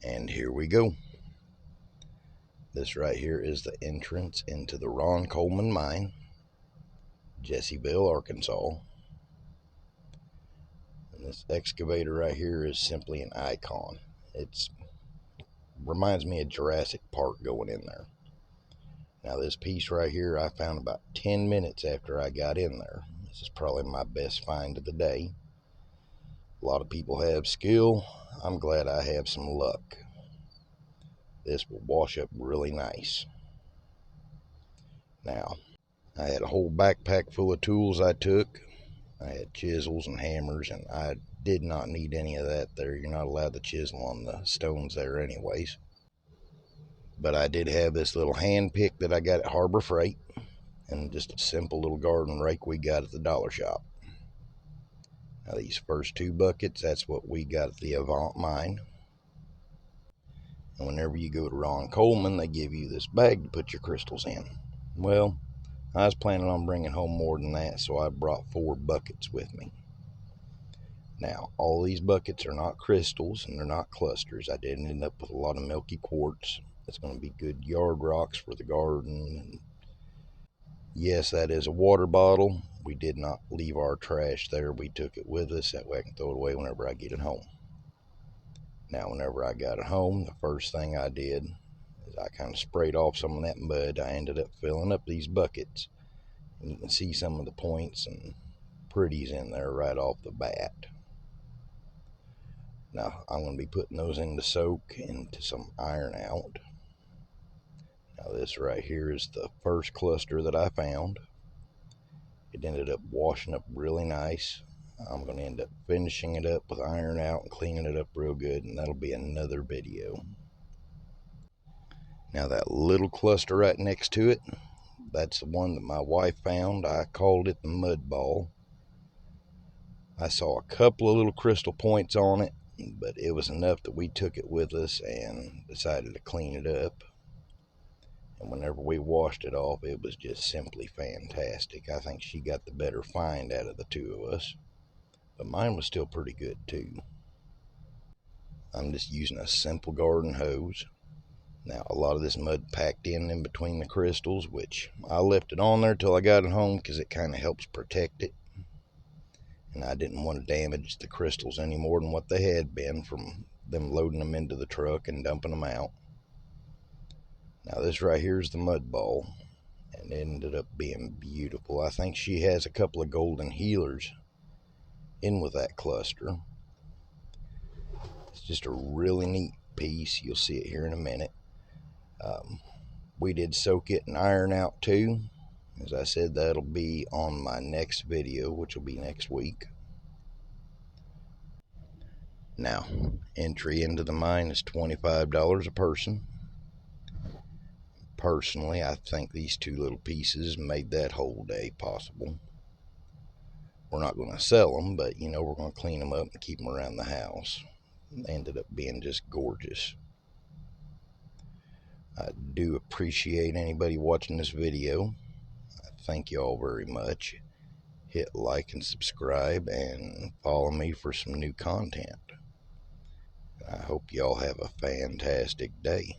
And here we go. This right here is the entrance into the Ron Coleman mine, Jessieville, Arkansas. And this excavator right here is simply an icon. It reminds me of Jurassic Park going in there. Now this piece right here I found about 10 minutes after I got in there. This is probably my best find of the day. A lot of people have skill. I'm glad I have some luck. This will wash up really nice. Now, I had a whole backpack full of tools I took. I had chisels and hammers, and I did not need any of that there. You're not allowed to chisel on the stones there anyways. But I did have this little hand pick that I got at Harbor Freight, and just a simple little garden rake we got at the dollar shop. Now these first two buckets, that's what we got at the Avant mine. And whenever you go to Ron Coleman, they give you this bag to put your crystals in. Well, I was planning on bringing home more than that, so I brought 4 buckets with me. Now, all these buckets are not crystals and they're not clusters. I did end up with a lot of milky quartz. It's going to be good yard rocks for the garden. And yes, that is a water bottle. We did not leave our trash there. We took it with us. That way I can throw it away whenever I get it home. Now, whenever I got it home, the first thing I did is I kind of sprayed off some of that mud. I ended up filling up these buckets. And you can see some of the points and pretties in there right off the bat. Now, I'm going to be putting those into soak into some iron out. Now, this right here is the first cluster that I found. It ended up washing up really nice. I'm going to end up finishing it up with iron out and cleaning it up real good, and that'll be another video. Now, that little cluster right next to it, that's the one that my wife found. I called it the mud ball. I saw a couple of little crystal points on it, but it was enough that we took it with us and decided to clean it up. And whenever we washed it off, it was just simply fantastic. I think she got the better find out of the two of us, but mine was still pretty good too. I'm just using a simple garden hose. Now, a lot of this mud packed in between the crystals, which I left it on there till I got it home because it kind of helps protect it. And I didn't want to damage the crystals any more than what they had been from them loading them into the truck and dumping them out. Now this right here is the mud ball, and it ended up being beautiful. I think she has a couple of golden healers in with that cluster. It's just a really neat piece. You'll see it here in a minute. We did soak it in iron out too. As I said, that'll be on my next video, which will be next week. Now, entry into the mine is $25 a person. Personally, I think these two little pieces made that whole day possible. We're not going to sell them, but you know, we're going to clean them up and keep them around the house. They ended up being just gorgeous. I do appreciate anybody watching this video. Thank you all very much. Hit like and subscribe and follow me for some new content. I hope y'all have a fantastic day.